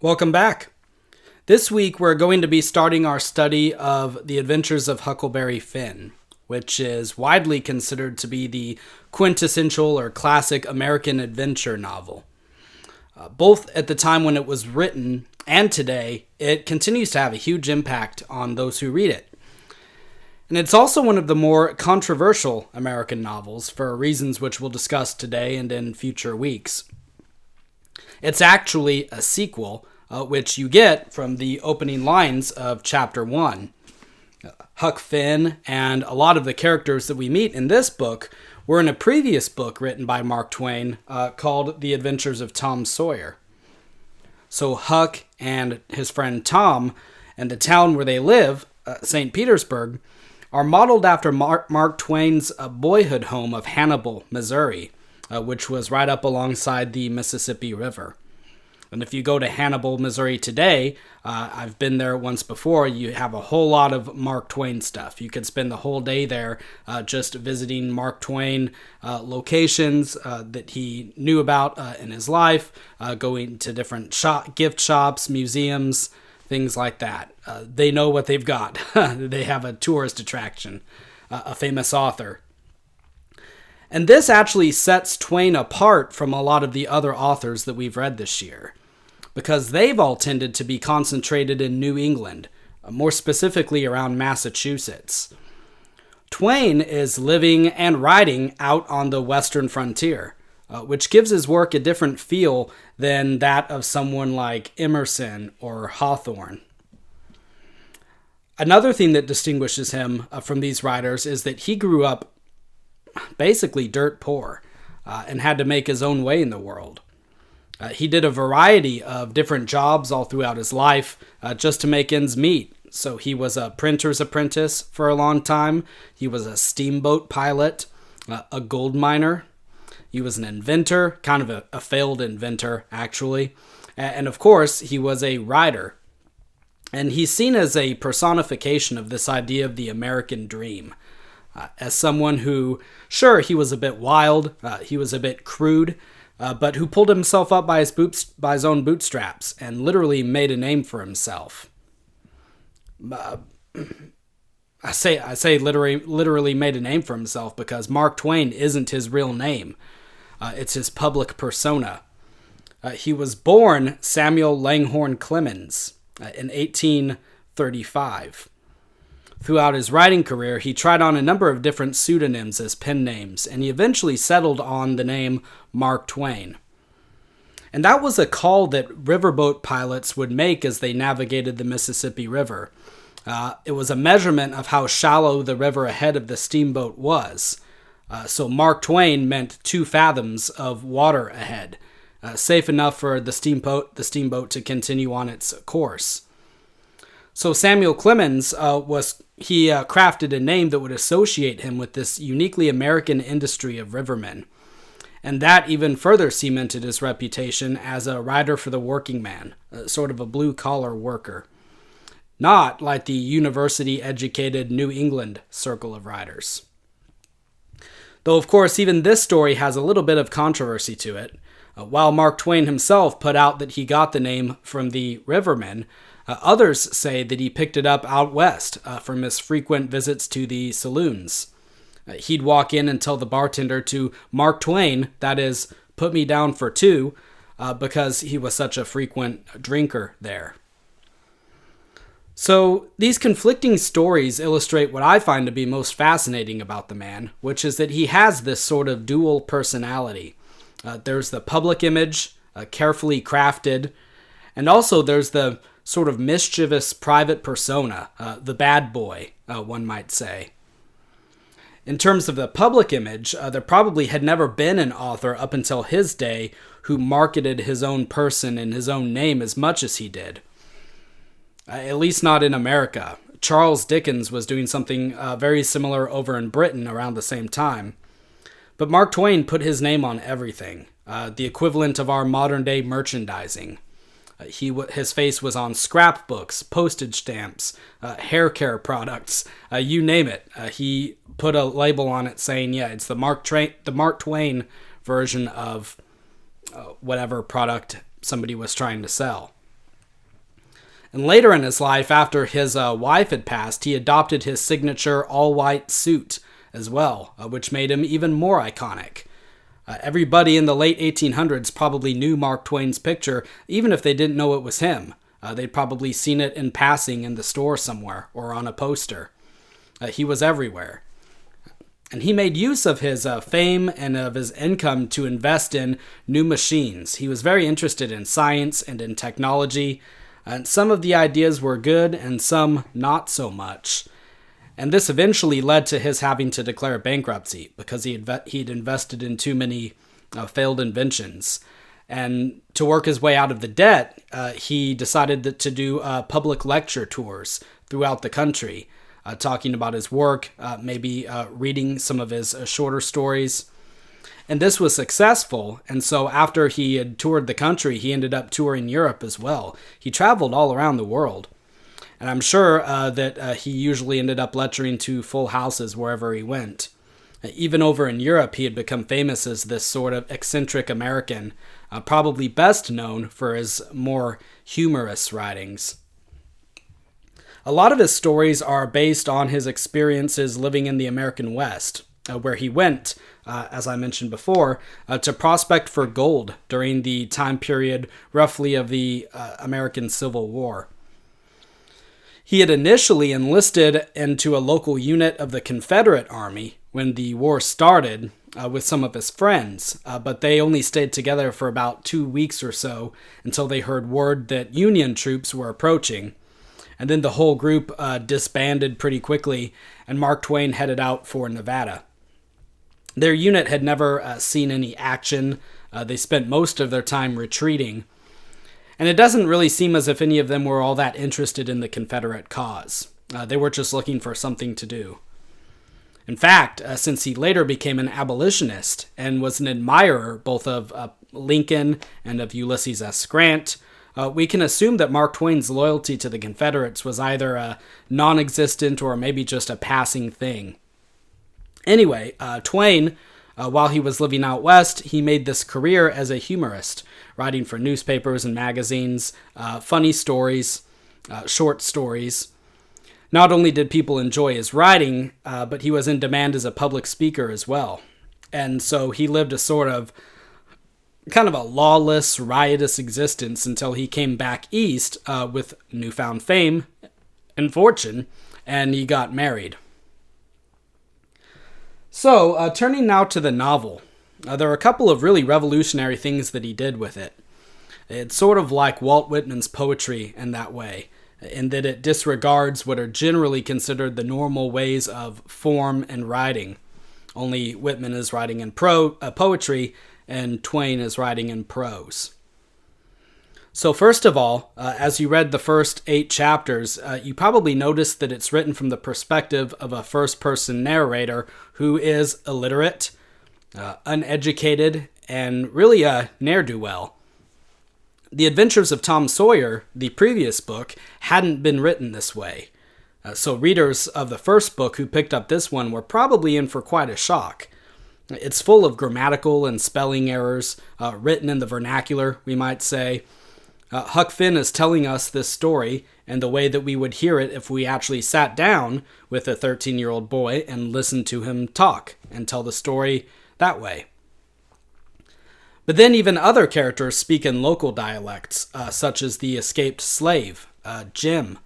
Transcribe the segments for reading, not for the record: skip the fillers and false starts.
Welcome back. This week we're going to be starting our study of The Adventures of Huckleberry Finn, which is widely considered to be the quintessential or classic American adventure novel. Both at the time when it was written and today, it continues to have a huge impact on those who read it. And it's also one of the more controversial American novels for reasons which we'll discuss today and in future weeks. It's actually a sequel, which you get from the opening lines of Chapter 1. Huck Finn and a lot of the characters that we meet in this book were in a previous book written by Mark Twain called The Adventures of Tom Sawyer. So Huck and his friend Tom and the town where they live, St. Petersburg, are modeled after Mark Twain's boyhood home of Hannibal, Missouri, which was right up alongside the Mississippi River. And if you go to Hannibal, Missouri today, I've been there once before, you have a whole lot of Mark Twain stuff. You could spend the whole day there just visiting Mark Twain locations that he knew about in his life, going to different gift shops, museums, things like that. They know what they've got. They have a tourist attraction, a famous author. And this actually sets Twain apart from a lot of the other authors that we've read this year, because they've all tended to be concentrated in New England, more specifically around Massachusetts. Twain is living and writing out on the western frontier, which gives his work a different feel than that of someone like Emerson or Hawthorne. Another thing that distinguishes him from these writers is that he grew up basically dirt poor and had to make his own way in the world. He did a variety of different jobs all throughout his life just to make ends meet. So he was a printer's apprentice for a long time. He was a steamboat pilot, a gold miner. He was an inventor, kind of a failed inventor, actually. And of course, he was a writer. And he's seen as a personification of this idea of the American dream. As someone who, sure, he was a bit wild, he was a bit crude, but who pulled himself up by his own bootstraps and literally made a name for himself. I say literally made a name for himself because Mark Twain isn't his real name. It's his public persona. He was born Samuel Langhorne Clemens in 1835. Throughout his writing career, he tried on a number of different pseudonyms as pen names, and he eventually settled on the name Mark Twain. And that was a call that riverboat pilots would make as they navigated the Mississippi River. It was a measurement of how shallow the river ahead of the steamboat was. So Mark Twain meant 2 fathoms of water ahead, safe enough for the steamboat to continue on its course. So Samuel Clemens crafted a name that would associate him with this uniquely American industry of rivermen. And that even further cemented his reputation as a writer for the working man, sort of a blue-collar worker. Not like the university-educated New England circle of writers. Though, of course, even this story has a little bit of controversy to it. While Mark Twain himself put out that he got the name from the rivermen, others say that he picked it up out west from his frequent visits to the saloons. He'd walk in and tell the bartender to Mark Twain, that is, put me down for 2, because he was such a frequent drinker there. So these conflicting stories illustrate what I find to be most fascinating about the man, which is that he has this sort of dual personality. There's the public image, carefully crafted, and also there's the sort of mischievous private persona, the bad boy, one might say. In terms of the public image, there probably had never been an author up until his day who marketed his own person and his own name as much as he did. At least not in America. Charles Dickens was doing something very similar over in Britain around the same time. But Mark Twain put his name on everything, the equivalent of our modern-day merchandising. His face was on scrapbooks, postage stamps, hair care products, you name it. He put a label on it saying, yeah, it's the Mark Twain version of whatever product somebody was trying to sell. And later in his life, after his wife had passed, he adopted his signature all-white suit as well, which made him even more iconic. Everybody in the late 1800s probably knew Mark Twain's picture, even if they didn't know it was him. They'd probably seen it in passing in the store somewhere or on a poster. He was everywhere. And he made use of his fame and of his income to invest in new machines. He was very interested in science and in technology. And some of the ideas were good and some not so much. And this eventually led to his having to declare bankruptcy because he'd invested in too many failed inventions. And to work his way out of the debt, he decided to do public lecture tours throughout the country, talking about his work, maybe reading some of his shorter stories. And this was successful, and so after he had toured the country, he ended up touring Europe as well. He traveled all around the world. And I'm sure that he usually ended up lecturing to full houses wherever he went. Even over in Europe, he had become famous as this sort of eccentric American, probably best known for his more humorous writings. A lot of his stories are based on his experiences living in the American West, where he went, as I mentioned before, to prospect for gold during the time period roughly of the American Civil War. He had initially enlisted into a local unit of the Confederate Army when the war started with some of his friends, but they only stayed together for about 2 weeks or so until they heard word that Union troops were approaching. And then the whole group disbanded pretty quickly, and Mark Twain headed out for Nevada. Their unit had never seen any action. They spent most of their time retreating. And it doesn't really seem as if any of them were all that interested in the Confederate cause. They were just looking for something to do. In fact, since he later became an abolitionist and was an admirer both of Lincoln and of Ulysses S. Grant, we can assume that Mark Twain's loyalty to the Confederates was either non-existent or maybe just a passing thing. Anyway, Twain, while he was living out west, he made this career as a humorist, writing for newspapers and magazines, funny stories, short stories. Not only did people enjoy his writing, but he was in demand as a public speaker as well. And so he lived a sort of kind of a lawless, riotous existence until he came back east with newfound fame and fortune, and he got married. So, turning now to the novel, there are a couple of really revolutionary things that he did with it. It's sort of like Walt Whitman's poetry in that way, in that it disregards what are generally considered the normal ways of form and writing. Only Whitman is writing in poetry, and Twain is writing in prose. So first of all, as you read the first 8 chapters, you probably noticed that it's written from the perspective of a first-person narrator who is illiterate, uneducated, and really a ne'er-do-well. The Adventures of Tom Sawyer, the previous book, hadn't been written this way. So readers of the first book who picked up this one were probably in for quite a shock. It's full of grammatical and spelling errors, written in the vernacular, we might say. Huck Finn is telling us this story and the way that we would hear it if we actually sat down with a 13-year-old boy and listened to him talk and tell the story that way. But then even other characters speak in local dialects, such as the escaped slave, Jim.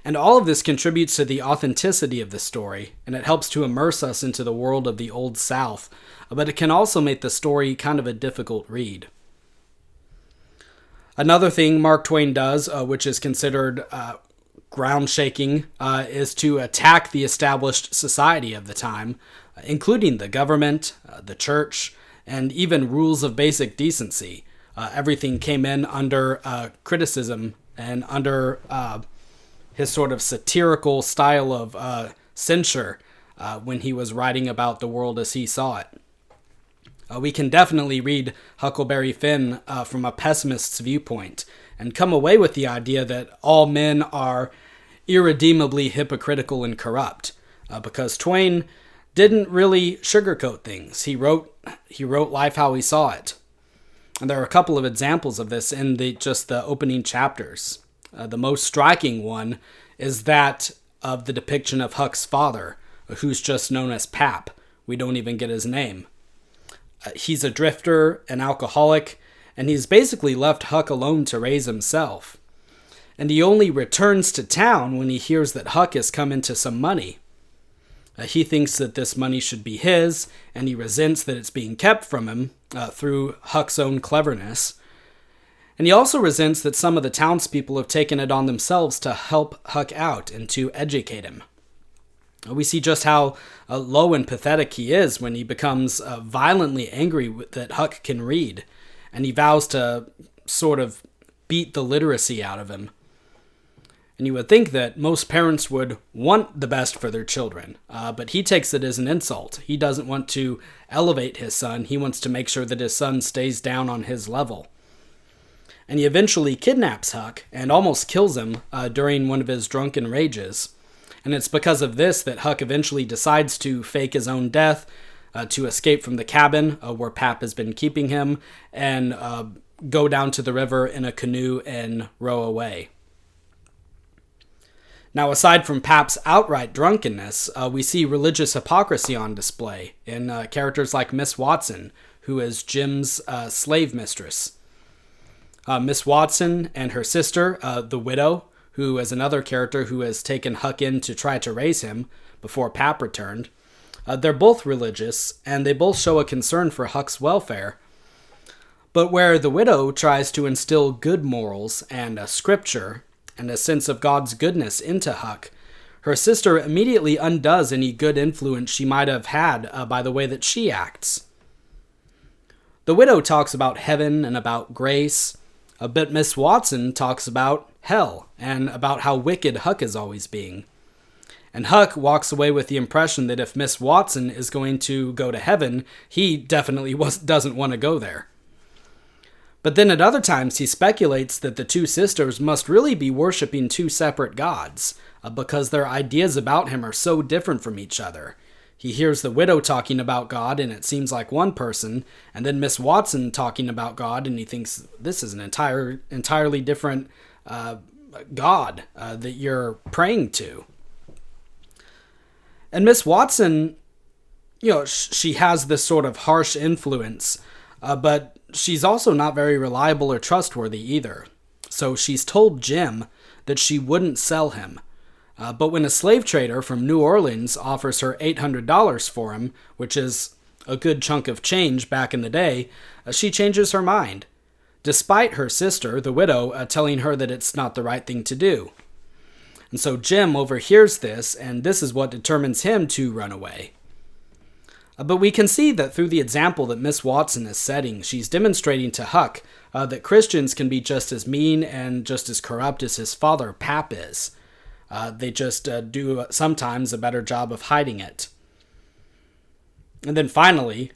And all of this contributes to the authenticity of the story, and it helps to immerse us into the world of the Old South, but it can also make the story kind of a difficult read. Another thing Mark Twain does, which is considered ground-shaking, is to attack the established society of the time, including the government, the church, and even rules of basic decency. Everything came in under criticism and under his sort of satirical style of censure when he was writing about the world as he saw it. We can definitely read Huckleberry Finn from a pessimist's viewpoint and come away with the idea that all men are irredeemably hypocritical and corrupt, because Twain didn't really sugarcoat things. He wrote life how he saw it. And there are a couple of examples of this in just the opening chapters. The most striking one is that of the depiction of Huck's father, who's just known as Pap. We don't even get his name. He's a drifter, an alcoholic, and he's basically left Huck alone to raise himself. And he only returns to town when he hears that Huck has come into some money. He thinks that this money should be his, and he resents that it's being kept from him through Huck's own cleverness. And he also resents that some of the townspeople have taken it on themselves to help Huck out and to educate him. We see just how low and pathetic he is when he becomes violently angry that Huck can read, and he vows to sort of beat the literacy out of him. And you would think that most parents would want the best for their children, but he takes it as an insult. He doesn't want to elevate his son. He wants to make sure that his son stays down on his level. And he eventually kidnaps Huck and almost kills him during one of his drunken rages. And it's because of this that Huck eventually decides to fake his own death to escape from the cabin where Pap has been keeping him and go down to the river in a canoe and row away. Now, aside from Pap's outright drunkenness, we see religious hypocrisy on display in characters like Miss Watson, who is Jim's slave mistress. Miss Watson and her sister, the widow, who is another character who has taken Huck in to try to raise him before Pap returned. They're both religious, and they both show a concern for Huck's welfare. But where the widow tries to instill good morals and scripture and a sense of God's goodness into Huck, her sister immediately undoes any good influence she might have had by the way that she acts. The widow talks about heaven and about grace, but Miss Watson talks about hell and about how wicked Huck is always being. And Huck walks away with the impression that if Miss Watson is going to go to heaven, he definitely doesn't want to go there. But then at other times he speculates that the two sisters must really be worshiping two separate gods, because their ideas about him are so different from each other. He hears the widow talking about God and it seems like one person, and then Miss Watson talking about God and he thinks this is an entirely different God that you're praying to. And Miss Watson, she has this sort of harsh influence, but she's also not very reliable or trustworthy either. So she's told Jim that she wouldn't sell him. But when a slave trader from New Orleans offers her $800 for him, which is a good chunk of change back in the day, she changes her mind, despite her sister, the widow, telling her that it's not the right thing to do. And so Jim overhears this, and this is what determines him to run away. But we can see that through the example that Miss Watson is setting, she's demonstrating to Huck that Christians can be just as mean and just as corrupt as his father, Pap, is. They just do sometimes a better job of hiding it. And then finally,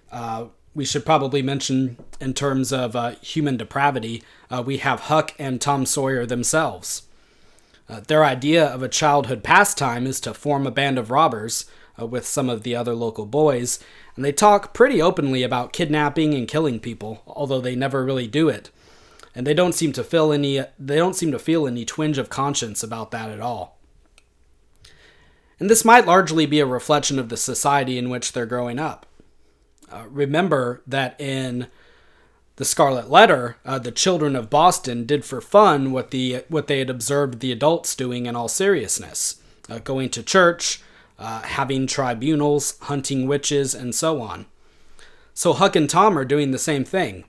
we should probably mention in terms of human depravity, we have Huck and Tom Sawyer themselves. Their idea of a childhood pastime is to form a band of robbers with some of the other local boys, and they talk pretty openly about kidnapping and killing people, although they never really do it. And they don't seem to feel any twinge of conscience about that at all. And this might largely be a reflection of the society in which they're growing up. Remember that in the Scarlet Letter, the children of Boston did for fun what they had observed the adults doing in all seriousness, going to church, having tribunals, hunting witches, and so on. So Huck and Tom are doing the same thing.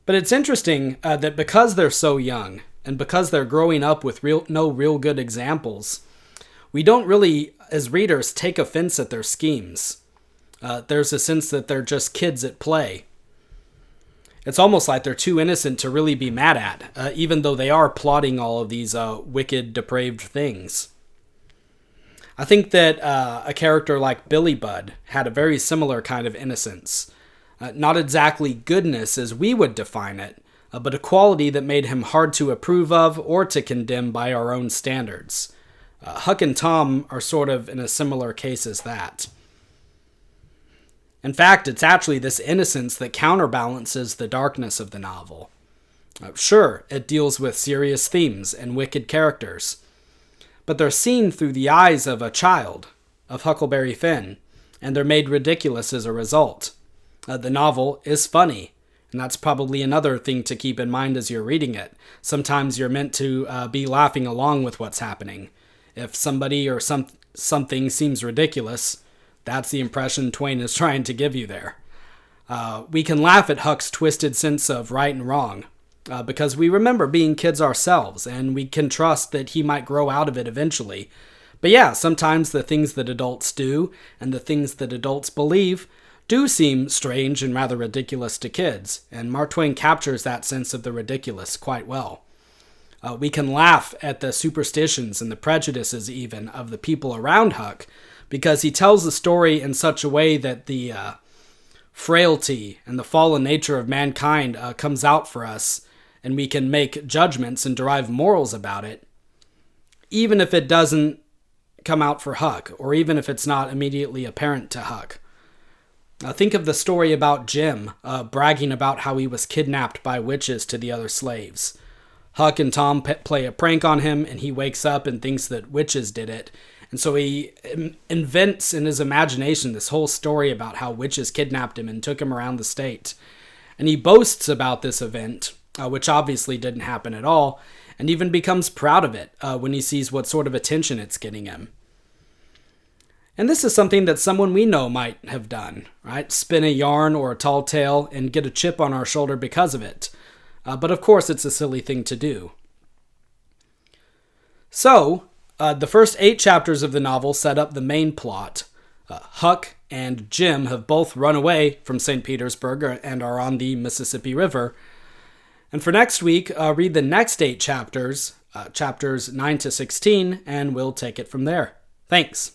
But it's interesting that because they're so young, and because they're growing up with no real good examples, we don't really, as readers, take offense at their schemes. There's a sense that they're just kids at play. It's almost like they're too innocent to really be mad at, even though they are plotting all of these wicked, depraved things. I think that a character like Billy Budd had a very similar kind of innocence. Not exactly goodness as we would define it, but a quality that made him hard to approve of or to condemn by our own standards. Huck and Tom are sort of in a similar case as that. In fact, it's actually this innocence that counterbalances the darkness of the novel. Sure, it deals with serious themes and wicked characters, but they're seen through the eyes of a child, of Huckleberry Finn, and they're made ridiculous as a result. The novel is funny, and that's probably another thing to keep in mind as you're reading it. Sometimes you're meant to be laughing along with what's happening. If somebody or something seems ridiculous, that's the impression Twain is trying to give you there. We can laugh at Huck's twisted sense of right and wrong, because we remember being kids ourselves, and we can trust that he might grow out of it eventually. But yeah, sometimes the things that adults do, and the things that adults believe, do seem strange and rather ridiculous to kids, and Mark Twain captures that sense of the ridiculous quite well. We can laugh at the superstitions and the prejudices even of the people around Huck, because he tells the story in such a way that the frailty and the fallen nature of mankind comes out for us, and we can make judgments and derive morals about it, even if it doesn't come out for Huck, or even if it's not immediately apparent to Huck. Think of the story about Jim bragging about how he was kidnapped by witches to the other slaves. Huck and Tom play a prank on him, and he wakes up and thinks that witches did it. And so he invents in his imagination this whole story about how witches kidnapped him and took him around the state. And he boasts about this event, which obviously didn't happen at all, and even becomes proud of it when he sees what sort of attention it's getting him. And this is something that someone we know might have done, right? Spin a yarn or a tall tale and get a chip on our shoulder because of it. But of course, it's a silly thing to do. So, the first 8 chapters of the novel set up the main plot. Huck and Jim have both run away from St. Petersburg and are on the Mississippi River. And for next week, read the next 8 chapters, chapters 9 to 16, and we'll take it from there. Thanks.